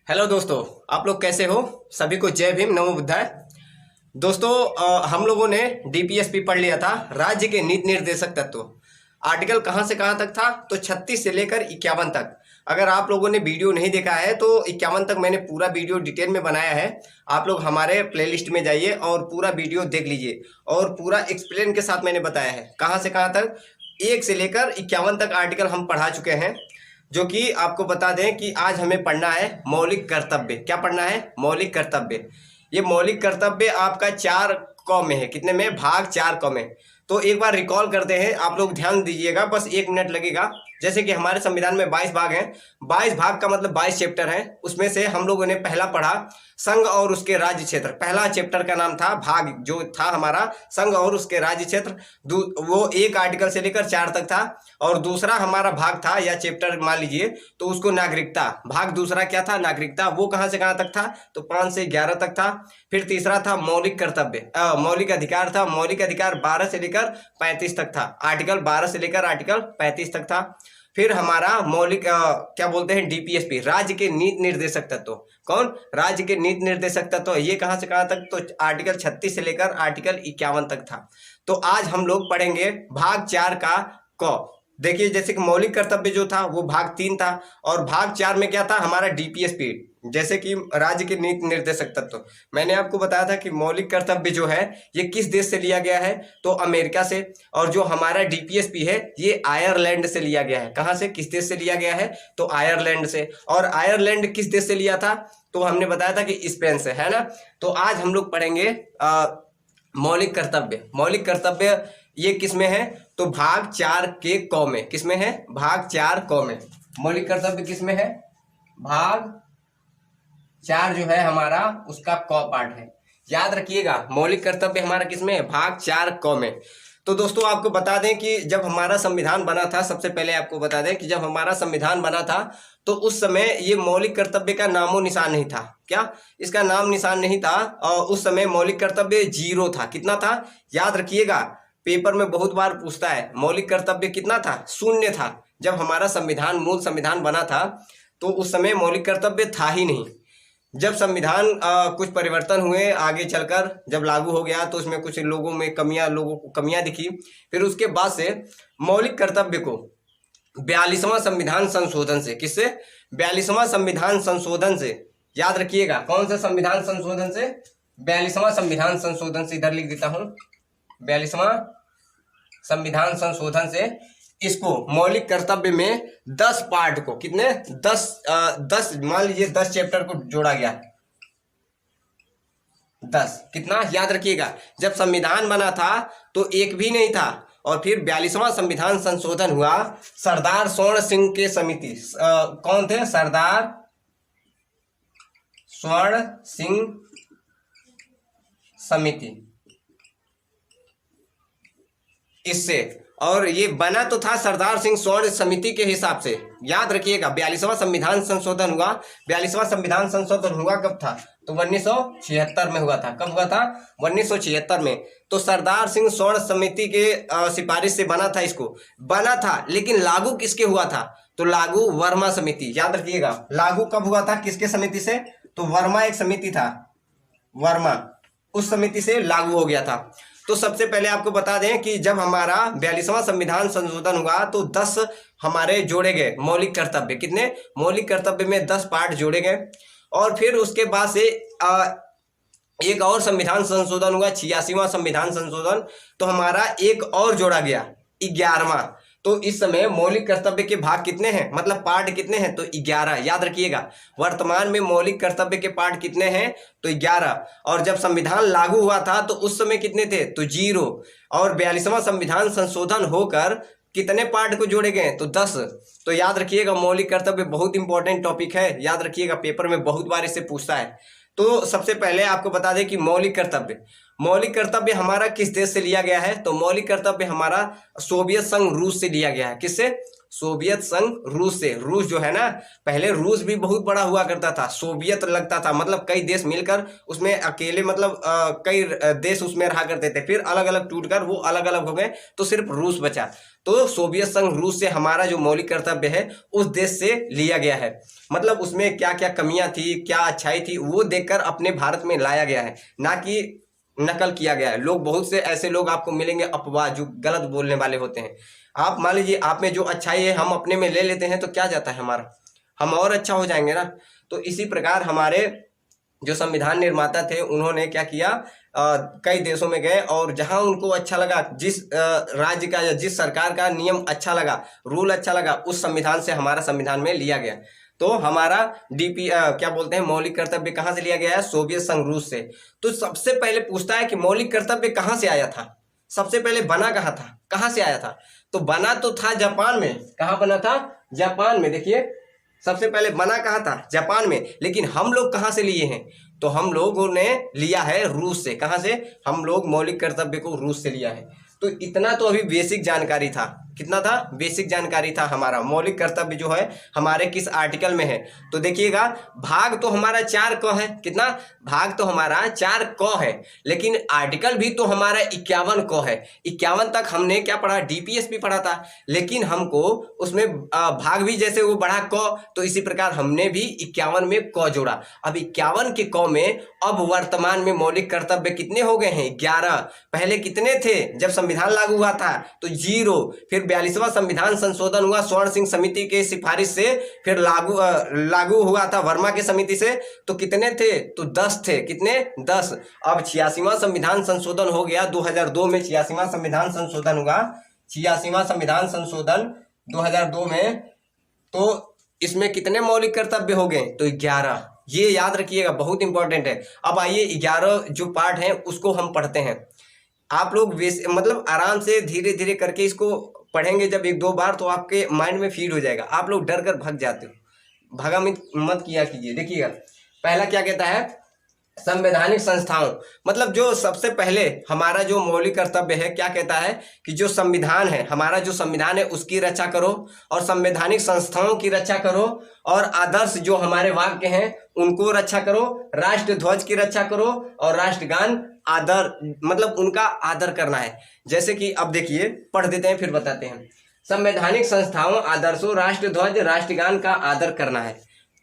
Hello दोस्तों, आप लोग कैसे हो? सभी को जय भीम, नमो बुद्धाय। दोस्तों, हम लोगों ने डीपीएसपी पढ़ लिया था, राज्य के नीति निर्देशक तत्व। आर्टिकल कहां से कहां तक था? तो 36 से लेकर 51 तक। अगर आप लोगों ने वीडियो नहीं देखा है तो 51 तक मैंने पूरा वीडियो डिटेल में बनाया है। आप लोग हमारे प्लेलिस्ट में जाइए और पूरा वीडियो देख लीजिए, और पूरा एक्सप्लेन के साथ मैंने बताया है कहां से कहां तक। 1 से लेकर 51 तक आर्टिकल हम पढ़ा चुके हैं। जो कि आपको बता दें कि आज हमें पढ़ना है मौलिक कर्तव्य। क्या पढ़ना है? मौलिक कर्तव्य। ये मौलिक कर्तव्य आपका 4 क में है। कितने में? भाग 4 क में। तो एक बार रिकॉल करते हैं, आप लोग ध्यान दीजिएगा, बस 1 मिनट लगेगा। जैसे कि हमारे संविधान में 22 भाग हैं। 22 भाग का मतलब 22 चैप्टर हैं। उसमें से हम लोगों ने पहला पढ़ा संघ और उसके राज्य क्षेत्र। पहला चैप्टर का नाम था भाग, जो था हमारा संघ और उसके राज्य क्षेत्र। वो 1 आर्टिकल से लेकर 4 तक था। और दूसरा हमारा भाग था या चैप्टर मान लीजिए तो उसको नागरिकता। भाग दूसरा क्या था? नागरिकता। वो कहां से कहां तक था? तो 5 से 11 तक था। फिर तीसरा था मौलिक कर्तव्य, मौलिक अधिकार था। मौलिक अधिकार 12 से लेकर 35 तक था। आर्टिकल 12 से लेकर आर्टिकल 35 तक था। फिर हमारा मौलिक क्या बोलते हैं, डीपीएसपी, राज्य के नीति निर्देशक तत्व। कौन? राज्य के नीति निर्देशक तत्व। ये कहां से कहां तक? तो आर्टिकल 36 से लेकर आर्टिकल 51 तक था। तो आज हम लोग पढ़ेंगे भाग 4 का क। देखिए, जैसे कि मौलिक कर्तव्य जो था वो भाग 3 था, और भाग 4 में क्या था? हमारा डीपीएसपी, जैसे कि राज्य के नीति निर्देशक तत्व। मैंने आपको बताया था कि मौलिक कर्तव्य जो है ये किस देश से लिया गया है? तो अमेरिका से। और जो हमारा डीपीएसपी है ये आयरलैंड से लिया गया है। कहां से? किस देश से लिया गया है? तो आयरलैंड से। और आयरलैंड किस देश से लिया था? तो हमने बताया था कि स्पेन से, है ना। तो आज हम लोग पढ़ेंगे मौलिक कर्तव्य। मौलिक कर्तव्य ये किस में है? तो भाग 4 के क में। किस में है? भाग 4 क में। मौलिक कर्तव्य किस में है? भाग 4 जो है हमारा उसका क पार्ट है। याद रखिएगा, मौलिक कर्तव्य हमारा किस में है? भाग 4 क में। तो दोस्तों, आपको बता दें कि जब हमारा संविधान बना था, सबसे पहले आपको बता दें कि जब हमारा संविधान बना था तो उस समय ये मौलिक कर्तव्य का नामो निशान नहीं था। क्या? इसका नाम निशान नहीं था। और उस समय मौलिक कर्तव्य 0 था। कितना था? याद रखिएगा, पेपर में बहुत बार पूछता है मौलिक कर्तव्य कितना था? 0 था। जब हमारा संविधान, मूल संविधान बना था तो उस समय मौलिक कर्तव्य था ही नहीं। जब संविधान कुछ परिवर्तन हुए आगे चलकर, जब लागू हो गया तो उसमें कुछ लोगों को कमियां दिखी। फिर उसके बाद से मौलिक कर्तव्य को 42वां संविधान संशोधन से, किससे? 42वां संविधान संशोधन से। याद रखिएगा, कौन सा संविधान संशोधन से? 42वां संविधान संशोधन से। इधर लिख देता हूं, 42वां संविधान संशोधन से इसको मौलिक कर्तव्य में 10 पार्ट को, कितने? 10 मान लीजिए 10 चैप्टर को जोड़ा गया। 10 कितना? याद रखिएगा, जब संविधान बना था तो एक भी नहीं था। और फिर 42वां संविधान संशोधन हुआ सरदार स्वर्ण सिंह के समिति। कौन थे? सरदार स्वर्ण सिंह समिति, इससे। और ये बना तो था सरदार सिंह स्वर्ण समिति के हिसाब से। याद रखिएगा, 42वां संविधान संशोधन हुआ। 42वां संविधान संशोधन हुआ कब था? तो 1976 में हुआ था। कब हुआ था? 1976 में। तो सरदार सिंह स्वर्ण समिति के सिफारिश से बना था। इसको बना था, लेकिन लागू किसके हुआ था? तो लागू वर्मा समिति। याद रखिएगा, लागू कब हुआ था? किसके समिति से? तो वर्मा एक समिति था, वर्मा, उस समिति से लागू हो गया था। तो सबसे पहले आपको बता दें कि जब हमारा 42वां संविधान संशोधन हुआ तो 10 हमारे जोड़े गए मौलिक कर्तव्य। कितने? मौलिक कर्तव्य में 10 पार्ट जोड़े गए। और फिर उसके बाद से एक और संविधान संशोधन हुआ, 86वां संविधान संशोधन। तो हमारा एक और जोड़ा गया, 11वां। तो इस समय मौलिक कर्तव्य के भाग कितने हैं, मतलब पार्ट कितने हैं? तो 11। याद रखिएगा, वर्तमान में मौलिक कर्तव्य के पार्ट कितने हैं? तो 11। और जब संविधान लागू हुआ था तो उस समय कितने थे? तो 0। और 42वां संविधान संशोधन होकर कितने पार्ट को जोड़े गए? तो 10। तो याद रखिएगा, मौलिक कर्तव्य बहुत इंपॉर्टेंट टॉपिक है। याद रखिएगा, पेपर में बहुत बार इससे पूछता है। तो सबसे पहले आपको बता दें कि मौलिक कर्तव्य हमारा किस देश से लिया गया है? तो मौलिक कर्तव्य हमारा सोवियत संघ रूस से लिया गया है। किससे? सोवियत संघ रूस से। रूस जो है ना, पहले रूस भी बहुत बड़ा हुआ करता था, सोवियत लगता था, मतलब कई देश मिलकर उसमें अकेले मतलब कई देश उसमें रहा करते थे, फिर अलग अलग टूटकर वो अलग अलग हो गए तो सिर्फ रूस बचा। तो सोवियत संघ रूस से हमारा जो मौलिक कर्तव्य है उस देश से लिया गया है, मतलब उसमें क्या क्या कमियां थी, क्या अच्छाई थी, वो देखकर अपने भारत में लाया गया है, ना कि नकल किया गया है। लोग बहुत से ऐसे लोग आपको मिलेंगे अपवाद जो गलत बोलने वाले होते हैं। आप मान लीजिए आप में जो अच्छाई है हम अपने में ले लेते हैं तो क्या जाता है हमारा, हम और अच्छा हो जाएंगे ना। तो इसी प्रकार हमारे जो संविधान निर्माता थे उन्होंने क्या किया, कई देशों में गए और जहां उनको अच्छा लगा, जिस राज्य का या जिस सरकार का नियम अच्छा लगा, रूल अच्छा लगा, उस संविधान से हमारा संविधान में लिया गया। तो हमारा क्या बोलते हैं, मौलिक कर्तव्य कहाँ से लिया गया है, सोवियत संघ रूस से। तो सबसे पहले पूछता है कि मौलिक कर्तव्य कहाँ से आया था, सबसे पहले बना कहाँ था, कहाँ से आया था। तो बना तो था जापान में। कहाँ बना था, जापान में। देखिए सबसे पहले बना कहाँ था, जापान में। लेकिन हम लोग कहाँ से लिए हैं, तो हम लोगों ने लिया है रूस से। कहाँ से, हम लोग मौलिक कर्तव्य को रूस से लिया है। तो इतना तो अभी बेसिक जानकारी था। कितना था, बेसिक जानकारी था। हमारा मौलिक कर्तव्य जो है हमारे किस आर्टिकल में है, तो देखिएगा भाग तो हमारा 4 क है। कितना, भाग तो हमारा 4 क है, लेकिन आर्टिकल भी तो हमारा 51 क है। 51 तक हमने क्या पढ़ा, डीपीएसपी पढ़ा था, लेकिन हमको उसमें भाग भी जैसे वो बढ़ा क, तो इसी प्रकार हमने भी 51 में क जोड़ा। अब 51 के क में अब वर्तमान में मौलिक कर्तव्य कितने हो गए हैं, 11। पहले कितने थे जब संविधान लागू हुआ था, तो 0। फिर 42वां संविधान संशोधन हुआ स्वर्ण सिंह समिति के सिफारिश से, फिर लागू हुआ था वर्मा के समिति से, तो कितने थे, तो 10 थे। कितने, 10। अब 86वां संविधान संशोधन हो गया 2002 में। 86वां संविधान संशोधन हुआ, 86वां संविधान संशोधन 2002 में। तो इसमें कितने मौलिक कर्तव्य हो गए, तो 11। ये याद रखिएगा, बहुत इंपॉर्टेंट है। अब आइए 11 जो पार्ट हैं उसको हम पढ़ते हैं। आप लोग मतलब आराम से धीरे धीरे करके इसको पढ़ेंगे जब 1-2 बार, तो आपके माइंड में फीड हो जाएगा। आप लोग डर कर भाग जाते हो, भागा मत किया कीजिए। देखिएगा पहला क्या कहता है, संवैधानिक संस्थाओं, मतलब जो सबसे पहले हमारा जो मौलिक कर्तव्य है, क्या कहता है कि जो संविधान है, हमारा जो संविधान है उसकी रक्षा करो, और संवैधानिक संस्थाओं की रक्षा करो, और आदर्श जो हमारे वाक्य हैं उनको रक्षा करो, राष्ट्र ध्वज की रक्षा करो, और राष्ट्रगान आदर, मतलब उनका आदर करना है। जैसे कि अब देखिए पढ़ देते हैं फिर बताते हैं। संवैधानिक संस्थाओं, आदर्शों, राष्ट्र ध्वज, राष्ट्रगान का आदर करना है।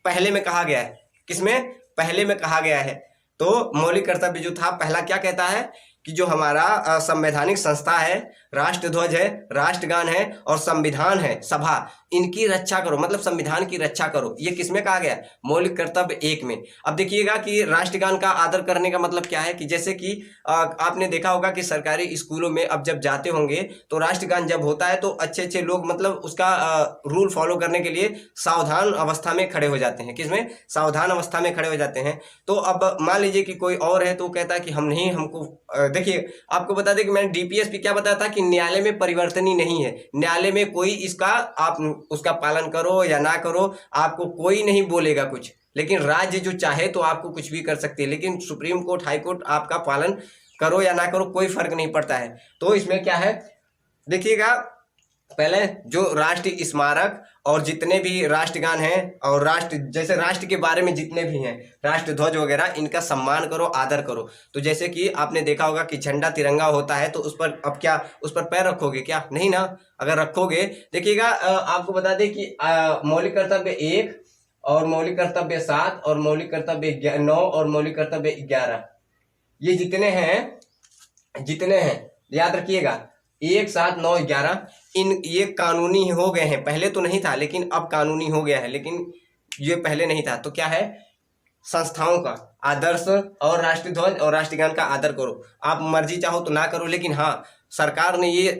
पहले में कहा गया है, किसमें, पहले में कहा गया है। तो मौलिक कर्तव्य जो था पहला क्या कहता है कि जो हमारा संवैधानिक संस्था है, राष्ट्र ध्वज है, राष्ट्रगान है और संविधान है, सभा, इनकी रक्षा करो, मतलब संविधान की रक्षा करो। ये किसमें कहा गया, मौलिक कर्तव्य 1 में। अब देखिएगा कि राष्ट्रगान का आदर करने का मतलब क्या है, कि जैसे कि आपने देखा होगा कि सरकारी स्कूलों में अब जब जाते होंगे तो राष्ट्रगान जब होता है तो अच्छे अच्छे लोग मतलब उसका रूल फॉलो करने के लिए सावधान अवस्था में खड़े हो जाते हैं। किसमें, सावधान अवस्था में खड़े हो जाते हैं। तो अब मान लीजिए कि कोई और है तो कहता है कि हम नहीं, हमको देखिए आपको बता दें कि मैंने डीपीएसपी क्या बताया था कि न्यायालय में परिवर्तनीय नहीं है। न्यायालय में कोई इसका आप उसका पालन करो या ना करो, आपको कोई नहीं बोलेगा कुछ, लेकिन राज्य जो चाहे तो आपको कुछ भी कर सकती है। लेकिन सुप्रीम कोर्ट, हाई कोर्ट आपका पालन करो या ना करो कोई फर्क नहीं पड़ता है। तो इसमें क्या है, देखिएगा पहले जो राष्ट्रीय स्मारक और जितने भी राष्ट्रगान हैं और राष्ट्र, जैसे राष्ट्र के बारे में जितने भी हैं, राष्ट्र ध्वज वगैरह, इनका सम्मान करो, आदर करो। तो जैसे कि आपने देखा होगा कि झंडा तिरंगा होता है तो उस पर अब क्या उस पर पैर रखोगे क्या, नहीं ना। अगर रखोगे, देखिएगा आपको बता दें कि मौलिक कर्तव्य 1 और मौलिक कर्तव्य 7 और मौलिक कर्तव्य 9 और मौलिक कर्तव्य 11, ये जितने हैं याद रखिएगा, 1, 7, 9, 11, ये कानूनी हो गए हैं। पहले तो नहीं था लेकिन अब कानूनी हो गया है, लेकिन ये पहले नहीं था। तो क्या है, संस्थाओं का आदर्श और राष्ट्रीय ध्वज और राष्ट्रगान का आदर करो। आप मर्जी चाहो तो ना करो, लेकिन हाँ, सरकार ने ये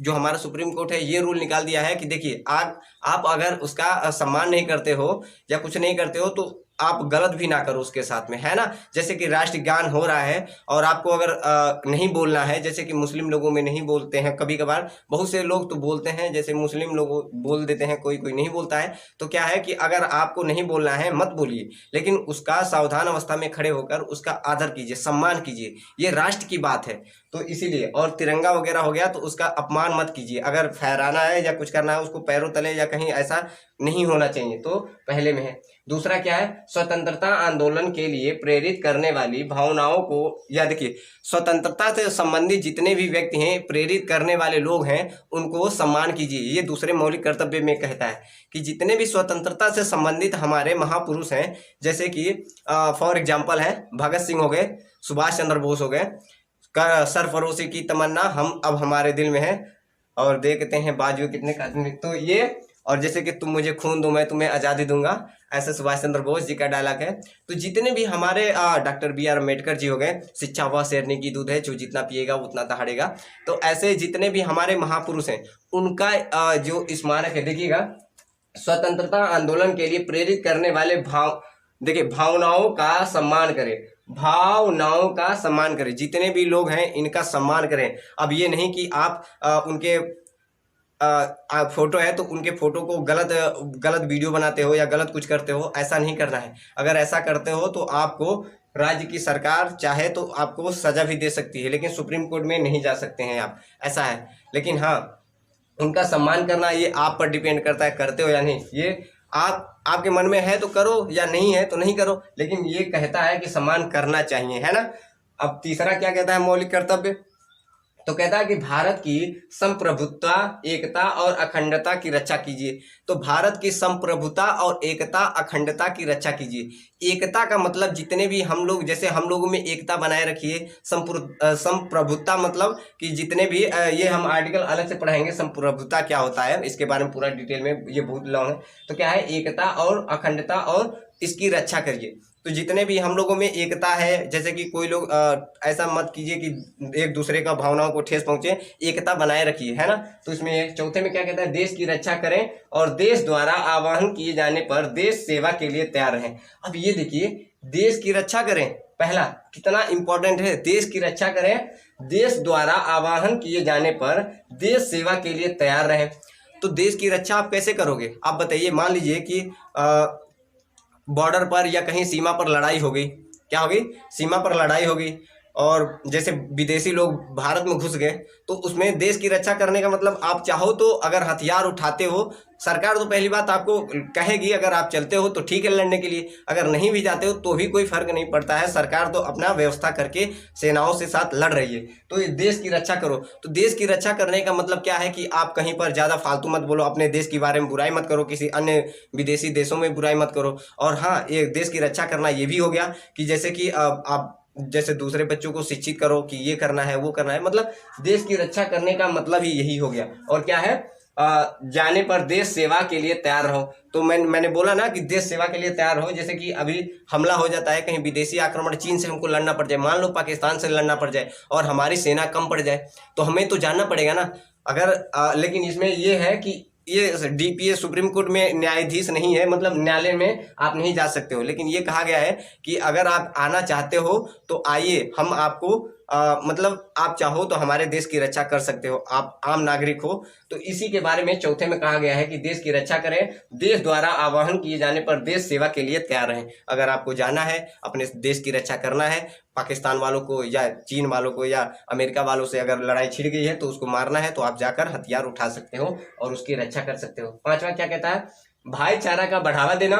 जो हमारा सुप्रीम कोर्ट है ये रूल निकाल दिया है कि देखिए आप अगर उसका सम्मान नहीं करते हो या कुछ नहीं करते हो तो आप गलत भी ना करो उसके साथ में, है ना। जैसे कि राष्ट्रगान हो रहा है और आपको अगर नहीं बोलना है, जैसे कि मुस्लिम लोगों में नहीं बोलते हैं, कभी कभार बहुत से लोग तो बोलते हैं, जैसे मुस्लिम लोग बोल देते हैं, कोई कोई नहीं बोलता है। तो क्या है कि अगर आपको नहीं बोलना है मत बोलिए, लेकिन उसका सावधान अवस्था में खड़े होकर उसका आदर कीजिए, सम्मान कीजिए, ये राष्ट्र की बात है। तो इसीलिए, और तिरंगा वगैरह हो गया तो उसका अपमान मत कीजिए। अगर फहराना है या कुछ करना है उसको पैरों तले या कहीं ऐसा नहीं होना चाहिए, तो पहले में है। दूसरा क्या है, स्वतंत्रता आंदोलन के लिए प्रेरित करने वाली भावनाओं को, या देखिए, स्वतंत्रता से संबंधित जितने भी व्यक्ति हैं, प्रेरित करने वाले लोग हैं, उनको सम्मान कीजिए। ये दूसरे मौलिक कर्तव्य में कहता है कि जितने भी स्वतंत्रता से संबंधित हमारे महापुरुष हैं, जैसे कि फॉर एग्जाम्पल है भगत सिंह हो गए, सुभाष चंद्र बोस हो गए, सरफरोशी की तमन्ना हम अब हमारे दिल में है, और देखते हैं बाजू कितने का, तो ये, और जैसे कि तुम मुझे खून दो मैं तुम्हें आज़ादी दूंगा, ऐसे सुभाष चंद्र बोस जी का डायलॉग है। तो जितने भी हमारे डॉक्टर BR अम्बेडकर जी हो गए, शिक्षा वह शेरनी की दूध है, जो जितना पिएगा उतना दहाड़ेगा। तो ऐसे जितने भी हमारे महापुरुष हैं उनका जो स्मारक है, देखिएगा, स्वतंत्रता आंदोलन के लिए प्रेरित करने वाले देखिए, भावनाओं का सम्मान करें, भावनाओं का सम्मान करें, जितने भी लोग हैं इनका सम्मान करें। अब ये नहीं कि आप उनके फोटो है तो उनके फोटो को गलत वीडियो बनाते हो या गलत कुछ करते हो, ऐसा नहीं करना है। अगर ऐसा करते हो तो आपको राज्य की सरकार चाहे तो आपको सजा भी दे सकती है, लेकिन सुप्रीम कोर्ट में नहीं जा सकते हैं आप, ऐसा है। लेकिन हाँ, उनका सम्मान करना ये आप पर डिपेंड करता है, करते हो या नहीं। ये आपके मन में है तो करो, या नहीं है तो नहीं करो, लेकिन ये कहता है कि सम्मान करना चाहिए, है ना। अब तीसरा क्या कहता है मौलिक कर्तव्य, तो कहता है कि भारत की संप्रभुता, एकता और अखंडता की रक्षा कीजिए। तो भारत की संप्रभुता और एकता, अखंडता की रक्षा कीजिए। एकता का मतलब जितने भी हम लोग, जैसे हम लोगों में एकता बनाए रखिए। संप्रभुता मतलब कि जितने भी ये हम आर्टिकल अलग से पढ़ाएंगे, संप्रभुता क्या होता है इसके बारे में पूरा डिटेल में, ये बहुत लॉन्ग है। तो क्या है, एकता और अखंडता और इसकी रक्षा करिए। तो जितने भी हम लोगों में एकता है, जैसे कि कोई लोग ऐसा मत कीजिए कि एक दूसरे का भावनाओं को ठेस पहुंचे, एकता बनाए रखिए, है ना। तो इसमें चौथे में क्या कहता है, देश की रक्षा करें और देश द्वारा आह्वान किए जाने पर देश सेवा के लिए तैयार रहें। अब ये देखिए, देश की रक्षा करें, पहला कितना इंपॉर्टेंट है, देश की रक्षा करें, देश द्वारा आह्वान किए जाने पर देश सेवा के लिए तैयार रहें। तो देश की रक्षा आप कैसे करोगे, आप बताइए। मान लीजिए कि बॉर्डर पर या कहीं सीमा पर लड़ाई हो गई, क्या होगी, सीमा पर लड़ाई होगी, और जैसे विदेशी लोग भारत में घुस गए, तो उसमें देश की रक्षा करने का मतलब, आप चाहो तो अगर हथियार उठाते हो, सरकार तो पहली बात आपको कहेगी अगर आप चलते हो तो ठीक है लड़ने के लिए, अगर नहीं भी जाते हो तो भी कोई फर्क नहीं पड़ता है, सरकार तो अपना व्यवस्था करके सेनाओं से साथ लड़ रही है। तो ये देश की रक्षा करो। तो देश की रक्षा करने का मतलब क्या है कि आप कहीं पर ज़्यादा फालतू मत बोलो, अपने देश के बारे में बुराई मत करो, किसी अन्य विदेशी देशों में बुराई मत करो। और हाँ, ये देश की रक्षा करना ये भी हो गया कि जैसे कि आप जैसे दूसरे बच्चों को शिक्षित करो कि ये करना है वो करना है, मतलब देश की रक्षा करने का मतलब ही यही हो गया। और क्या है, जाने पर देश सेवा के लिए तैयार रहो। तो मैंने बोला ना कि देश सेवा के लिए तैयार हो। जैसे कि अभी हमला हो जाता है, कहीं विदेशी आक्रमण, चीन से हमको लड़ना पड़ जाए, मान लो पाकिस्तान से लड़ना पड़ जाए और हमारी सेना कम पड़ जाए, तो हमें तो जानना पड़ेगा ना। अगर लेकिन इसमें ये है कि ये DPS सुप्रीम कोर्ट में न्यायाधीश नहीं है, मतलब न्यायालय में आप नहीं जा सकते हो, लेकिन ये कहा गया है कि अगर आप आना चाहते हो तो आइए, हम आपको मतलब आप चाहो तो हमारे देश की रक्षा कर सकते हो, आप आम नागरिक हो। तो इसी के बारे में चौथे में कहा गया है कि देश की रक्षा करें, देश द्वारा आह्वान किए जाने पर देश सेवा के लिए तैयार रहें। अगर आपको जाना है, अपने देश की रक्षा करना है, पाकिस्तान वालों को या चीन वालों को या अमेरिका वालों से अगर लड़ाई छिड़ गई है तो उसको मारना है, तो आप जाकर हथियार उठा सकते हो और उसकी रक्षा कर सकते हो। पांचवा क्या कहता है, भाईचारा का बढ़ावा देना।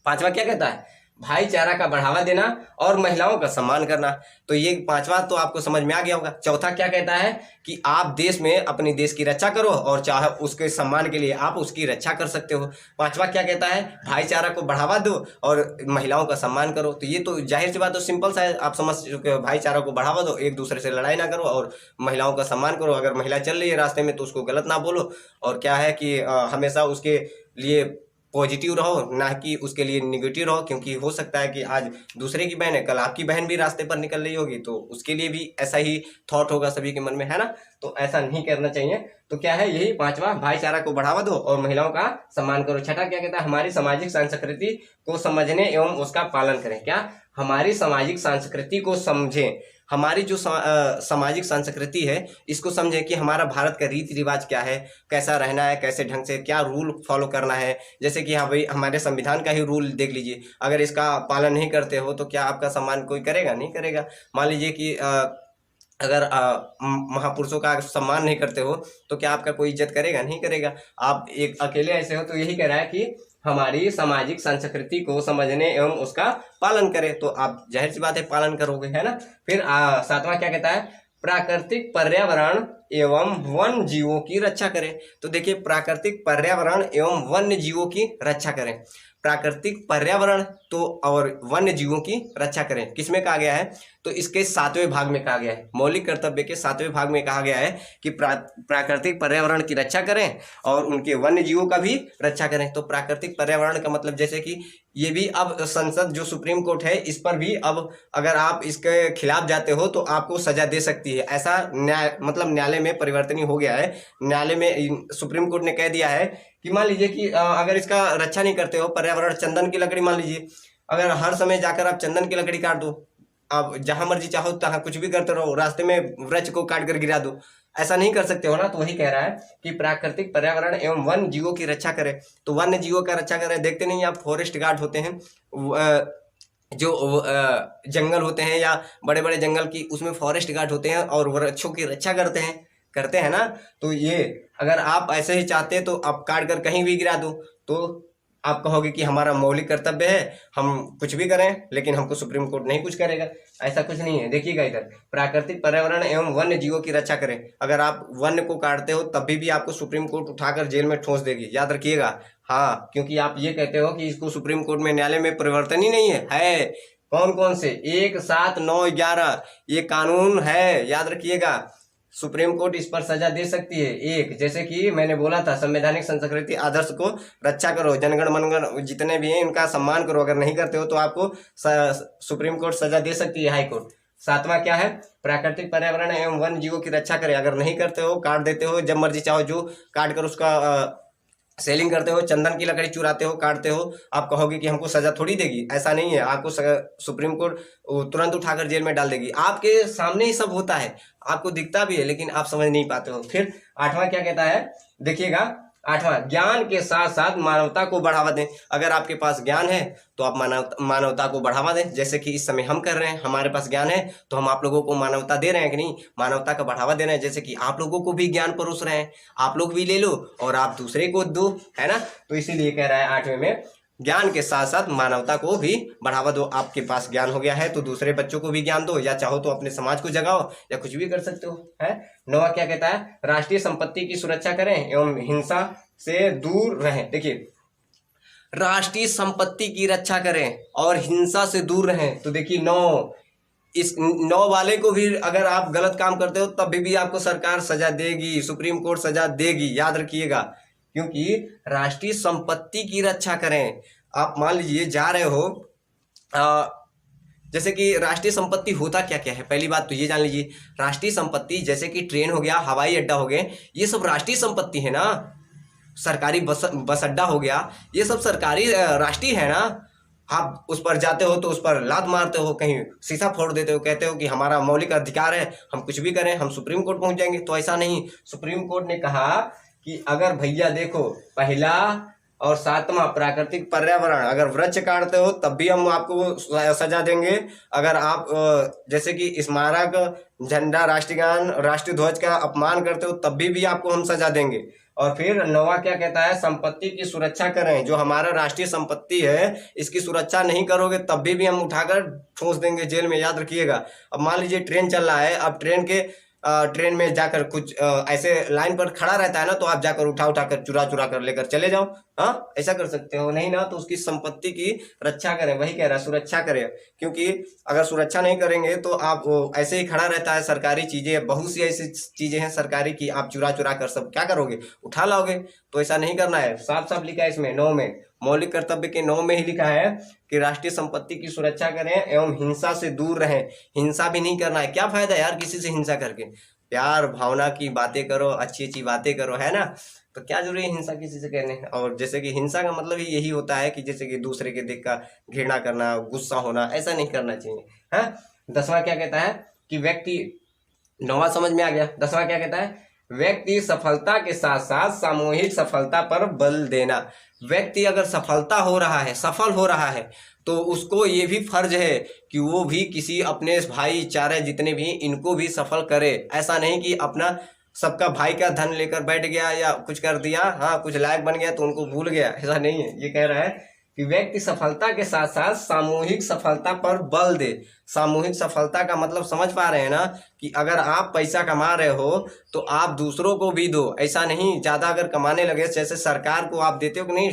पांचवा क्या कहता है, भाईचारा का बढ़ावा देना और महिलाओं का सम्मान करना। तो ये पांचवा तो आपको समझ में आ गया होगा। चौथा क्या कहता है कि आप देश में अपनी देश की रक्षा करो और चाहे उसके सम्मान के लिए आप उसकी रक्षा कर सकते हो। पांचवा क्या कहता है, भाईचारा को बढ़ावा दो और महिलाओं का सम्मान करो। तो ये तो जाहिर सी बात, तो सिंपल सा है, आप समझ चुके हो। भाईचारा को बढ़ावा दो, एक दूसरे से लड़ाई ना करो और महिलाओं का सम्मान करो। अगर महिला चल रही है रास्ते में तो उसको गलत ना बोलो, और क्या है कि हमेशा उसके लिए पॉजिटिव रहो, ना कि उसके लिए निगेटिव रहो, क्योंकि हो सकता है कि आज दूसरे की बहन है, कल आपकी बहन भी रास्ते पर निकल रही होगी, तो उसके लिए भी ऐसा ही थॉट होगा सभी के मन में, है ना। तो ऐसा नहीं करना चाहिए। तो क्या है, यही पांचवा, भाईचारा को बढ़ावा दो और महिलाओं का सम्मान करो। छठा क्या कहता है, हमारी सामाजिक संस्कृति को समझने एवं उसका पालन करें। क्या, हमारी सामाजिक संस्कृति को समझें, हमारी जो सामाजिक संस्कृति है इसको समझें कि हमारा भारत का रीति रिवाज क्या है, कैसा रहना है, कैसे ढंग से क्या रूल फॉलो करना है। जैसे कि हाँ भाई, हमारे संविधान का ही रूल देख लीजिए, अगर इसका पालन नहीं करते हो तो क्या आपका सम्मान कोई करेगा? नहीं करेगा। मान लीजिए कि अगर महापुरुषों का सम्मान नहीं करते हो तो क्या आपका कोई इज्जत करेगा? नहीं करेगा। आप एक अकेले ऐसे हो। तो यही कह रहा है कि हमारी सामाजिक संस्कृति को समझने एवं उसका पालन करें। तो आप जाहिर सी बात है पालन करोगे, है ना। फिर सातवां क्या कहता है, प्राकृतिक पर्यावरण एवं वन्य जीवों की रक्षा करें। तो देखिए, प्राकृतिक पर्यावरण एवं वन्य जीवों की रक्षा करें। प्राकृतिक पर्यावरण तो और वन्य जीवों की रक्षा करें किसमें कहा गया है, तो इसके 7वें भाग में कहा गया है। मौलिक कर्तव्य के 7वें भाग में कहा गया है कि प्राकृतिक पर्यावरण की रक्षा करें और उनके वन्य जीवों का भी रक्षा करें। तो प्राकृतिक पर्यावरण का मतलब जैसे कि ये भी अब संसद जो सुप्रीम कोर्ट है इस पर भी अब अगर आप इसके खिलाफ जाते हो तो आपको सजा दे सकती है। ऐसा न्यायालय में परिवर्तन हो गया है। न्यायालय में सुप्रीम कोर्ट ने कह दिया है कि मान लीजिए कि अगर इसका रक्षा नहीं करते हो पर्यावरण, चंदन की लकड़ी मान लीजिए, अगर हर समय जाकर आप चंदन की लकड़ी काट दो, आप जहां मर्जी चाहो तहां कुछ भी करते रहो, रास्ते में वृक्ष को काट कर गिरा दो, ऐसा नहीं कर सकते हो ना। तो वही कह रहा है कि प्राकृतिक पर्यावरण एवं वन्य जीवों की रक्षा करें। तो वन्य जीवों का रक्षा करें, देखते नहीं आप फॉरेस्ट गार्ड होते हैं, जो जंगल होते हैं या बड़े बड़े जंगल की, उसमें फॉरेस्ट गार्ड होते हैं और वृक्षों की रक्षा करते हैं ना। तो ये अगर आप ऐसे ही चाहते हैं तो आप काट कर कहीं भी गिरा दो तो आप कहोगे कि हमारा मौलिक कर्तव्य है, हम कुछ भी करें लेकिन हमको सुप्रीम कोर्ट नहीं कुछ करेगा। ऐसा कुछ नहीं है। देखिएगा इधर, प्राकृतिक पर्यावरण एवं वन्य जीवों की रक्षा करें। अगर आप वन्य को काटते हो तभी भी आपको सुप्रीम कोर्ट उठाकर जेल में ठोस देगी, याद रखिएगा। हाँ, क्योंकि आप ये कहते हो कि इसको सुप्रीम कोर्ट में, न्यायालय में परिवर्तन ही नहीं है। कौन कौन से 1, 7, 9, 11 ये कानून है, याद रखिएगा। सुप्रीम कोर्ट इस पर सजा दे सकती है। एक, जैसे कि मैंने बोला था, संवैधानिक संस्कृति आदर्श को रक्षा करो, जनगण मनगण जितने भी हैं इनका सम्मान करो। अगर नहीं करते हो तो आपको सुप्रीम कोर्ट सजा दे सकती है, हाई कोर्ट। 7वां क्या है, प्राकृतिक पर्यावरण एवं वन्य जीवों की रक्षा करें। अगर नहीं करते हो, काट देते हो, जब मर्जी चाहो जो काट कर उसका सेलिंग करते हो, चंदन की लकड़ी चुराते हो, काटते हो, आप कहोगे कि हमको सजा थोड़ी देगी? ऐसा नहीं है। आपको सुप्रीम कोर्ट तुरंत उठाकर जेल में डाल देगी। आपके सामने ही सब होता है, आपको दिखता भी है लेकिन आप समझ नहीं पाते हो। फिर 8वां क्या कहता है, देखिएगा 8वां, ज्ञान के साथ साथ मानवता को बढ़ावा दें। अगर आपके पास ज्ञान है तो आप मानवता को बढ़ावा दें, जैसे कि इस समय हम कर रहे हैं। हमारे पास ज्ञान है तो हम आप लोगों को मानवता दे रहे हैं कि नहीं, मानवता का बढ़ावा दे रहे हैं। जैसे कि आप लोगों को भी ज्ञान परोस रहे हैं, आप लोग भी ले लो और आप दूसरे को दो, है ना। तो इसीलिए कह रहा है 8वें में, ज्ञान के साथ साथ मानवता को भी बढ़ावा दो। आपके पास ज्ञान हो गया है तो दूसरे बच्चों को भी ज्ञान दो, या चाहो तो अपने समाज को जगाओ, या कुछ भी कर सकते हो, है। 9वां क्या कहता है, राष्ट्रीय संपत्ति की सुरक्षा करें एवं हिंसा से दूर रहें। देखिए, राष्ट्रीय संपत्ति की रक्षा करें और हिंसा से दूर रहें। तो देखिए 9, इस 9 वाले को भी अगर आप गलत काम करते हो तभी भी आपको सरकार सजा देगी, सुप्रीम कोर्ट सजा देगी, याद रखिएगा। क्योंकि राष्ट्रीय संपत्ति की रक्षा करें। आप मान लीजिए जा रहे हो, जैसे कि राष्ट्रीय संपत्ति होता क्या क्या है, पहली बात तो ये जान लीजिए। राष्ट्रीय संपत्ति जैसे कि ट्रेन हो गया, हवाई अड्डा हो गए, ये सब राष्ट्रीय संपत्ति है ना। सरकारी बस अड्डा हो गया, ये सब सरकारी राष्ट्रीय है ना। आप उस पर जाते हो तो उस पर लात मारते हो, कहीं शीशा फोड़ देते हो, कहते हो कि हमारा मौलिक अधिकार है, हम कुछ भी करें, हम सुप्रीम कोर्ट पहुंच जाएंगे। तो ऐसा नहीं। सुप्रीम कोर्ट ने कहा कि अगर भैया देखो, पहला और 7वां प्राकृतिक पर्यावरण, अगर वृक्ष काटते हो तब भी हम आपको सजा देंगे। अगर आप जैसे कि स्मारक, झंडा, राष्ट्रगान, राष्ट्रीय ध्वज का अपमान करते हो तब भी आपको हम सजा देंगे। और फिर 9वां क्या कहता है, संपत्ति की सुरक्षा करें। जो हमारा राष्ट्रीय संपत्ति है इसकी सुरक्षा नहीं करोगे तब भी हम उठाकर ठोस देंगे जेल में, याद रखिएगा। अब मान लीजिए ट्रेन चल रहा है, अब ट्रेन में जाकर कुछ ऐसे लाइन पर खड़ा रहता है ना, तो आप जाकर उठा कर चुरा कर लेकर चले जाओ। हाँ, ऐसा कर सकते हो। नहीं ना, तो उसकी संपत्ति की रक्षा करें। वही कह रहा है, सुरक्षा करें। क्योंकि अगर सुरक्षा नहीं करेंगे तो आप ऐसे ही खड़ा रहता है। सरकारी चीजें, बहुत सी ऐसी चीजें हैं सरकारी की, आप चुरा कर सब क्या करोगे, उठा लाओगे। तो ऐसा नहीं करना है। साफ साफ लिखा है इसमें 9 में, मौलिक कर्तव्य के 9 में ही लिखा है कि राष्ट्रीय संपत्ति की सुरक्षा करें एवं हिंसा से दूर रहें। हिंसा भी नहीं करना है। क्या फायदा यार किसी से हिंसा करके। प्यार भावना की बातें करो, अच्छी अच्छी बातें करो, है ना। तो क्या जरूरी है हिंसा किसी से कहने। और जैसे कि हिंसा का मतलब ही यही होता है कि जैसे कि दूसरे के देख कर घृणा करना, गुस्सा होना, ऐसा नहीं करना चाहिए, है। 10वां क्या कहता है कि व्यक्ति, 9वां समझ में आ गया। 10वां क्या कहता है, व्यक्ति सफलता के साथ साथ सामूहिक सफलता पर बल देना। व्यक्ति अगर सफलता हो रहा है, सफल हो रहा है, तो उसको ये भी फर्ज है कि वो भी किसी अपने भाईचारे जितने भी इनको भी सफल करे। ऐसा नहीं कि अपना सबका भाई का धन लेकर बैठ गया या कुछ कर दिया, हाँ कुछ लायक बन गया तो उनको भूल गया, ऐसा नहीं है। ये कह रहा है कि व्यक्ति सफलता के साथ साथ सामूहिक सफलता पर बल दे। सामूहिक सफलता का मतलब समझ पा रहे हैं ना, कि अगर आप पैसा कमा रहे हो तो आप दूसरों को भी दो। ऐसा नहीं ज़्यादा अगर कमाने लगे, जैसे सरकार को आप देते हो कि नहीं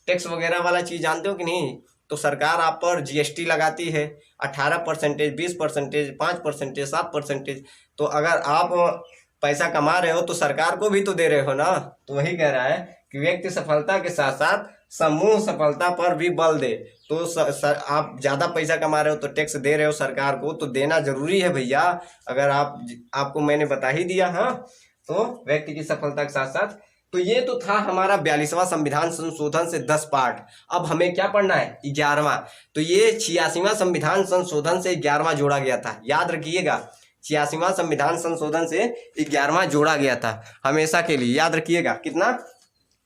टैक्स वगैरह वाला चीज़ जानते हो कि नहीं, तो सरकार आप पर जीएसटी लगाती है 18%, 20%, 5%, 7%। तो अगर आप पैसा कमा रहे हो तो सरकार को भी तो दे रहे हो ना। तो वही कह रहा है कि व्यक्ति सफलता के साथ साथ समूह सफलता पर भी बल दे। तो आप ज़्यादा पैसा कमा रहे हो तो टैक्स दे रहे हो सरकार को, तो देना जरूरी है भैया। अगर आपको मैंने बता ही दिया, हाँ। तो व्यक्ति की सफलता के साथ साथ, तो ये तो था हमारा 42वां संविधान संशोधन से 10 पार्ट। अब हमें क्या पढ़ना है, 11वां। तो ये 86वां संविधान संशोधन से 11वां जोड़ा गया था, याद रखिएगा। 86वां संविधान संशोधन से 11वां जोड़ा गया था, हमेशा के लिए याद रखिएगा। कितना,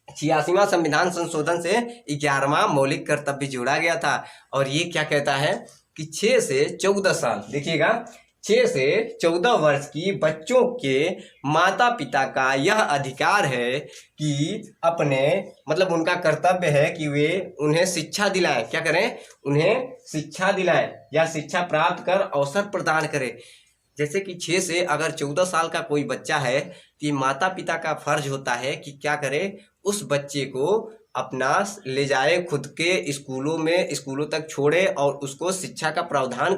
86वां संविधान संशोधन से 11वां मौलिक कर्तव्य जोड़ा गया था। और ये क्या कहता है कि 6 से 14 साल, देखिएगा, 6 से 14 वर्ष की बच्चों के माता पिता का यह अधिकार है कि अपने, मतलब उनका कर्तव्य है कि वे उन्हें शिक्षा दिलाएं। क्या करें, उन्हें शिक्षा दिलाएं या शिक्षा प्राप्त कर अवसर प्रदान करें। जैसे कि 6 से अगर 14 साल का कोई बच्चा है, कि माता पिता का फर्ज होता है कि क्या करे, उस बच्चे को अपना ले जाए, खुद के स्कूलों तक छोड़े और उसको शिक्षा का प्रावधान